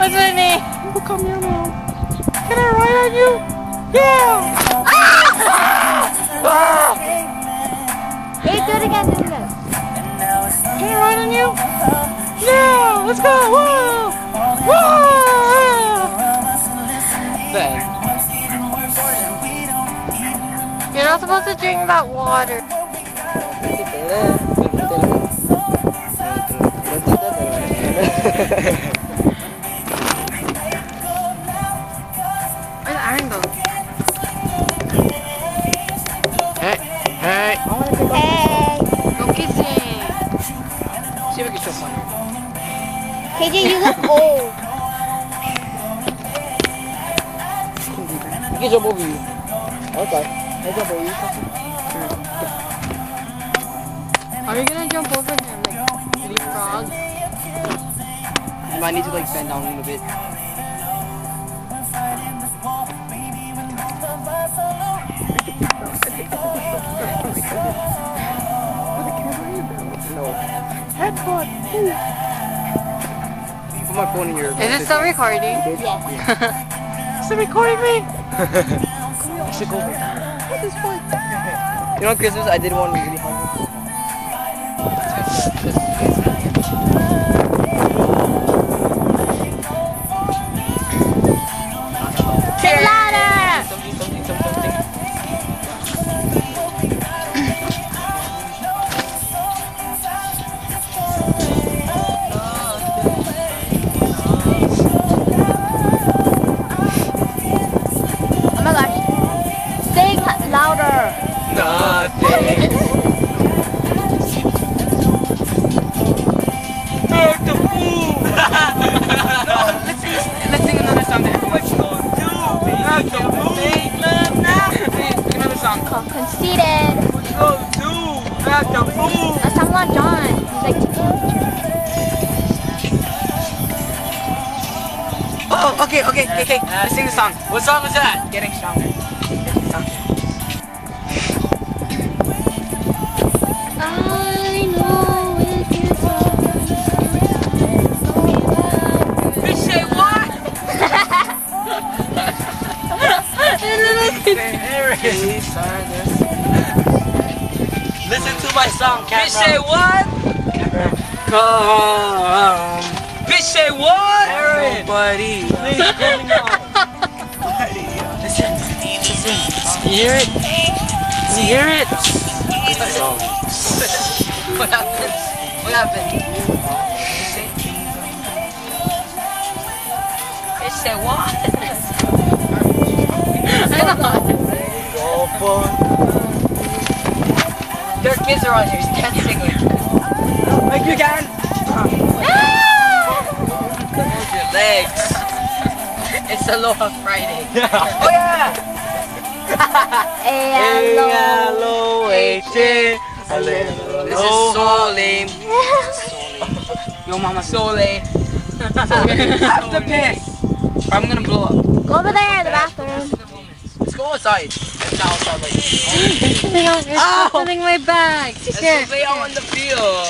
What's my name? Come here, Mom. Can I ride on you? Yeah! Hey, do it again, do it again. Can I ride on you? Yeah! Let's go! Whoa! Whoa! Ben. You're not supposed to drink that water. Where's Aren go? Hey! Hey! Hey! Go kissing! See if I can show fun. KJ, you look old. Get jump over you. Okay. I'll jump over you. Are you gonna jump over him like leapfrog? You might need to like bend down a little bit. No. Headbutt! Put my phone in your... Is it still recording? Yes. Is it recording me? I should go over. What is fun? You know, on Christmas I did one really hard. Say louder! Something. Oh my gosh. Sing louder. Nothing. Let's sing another song then. What you gonna do? Make love now. Sing another song. Called Conceited. What you gonna do? Back the fool. That's someone John. He's like taking a picture. Oh, okay. Let's sing the song. What song was that? Getting stronger. I know it is Bitch, say what? Listen to my song, camera. Bitch, say what? Come. Bitch, say what? Aren. Nobody. Please, coming out. Listen. You hear it? You hear it? What happened? What happened? Bitch, say what? There are kids around here, you can't sing it. Like you can. Hold your legs. It's Aloha Friday. Oh yeah! A-L-O-H-A. This is so lame. Yo mama, so lame. I have to piss. I'm gonna blow up. Go over there in the bathroom. Let's go outside. Let's not outside like It's happening my back. Let's play out on the field.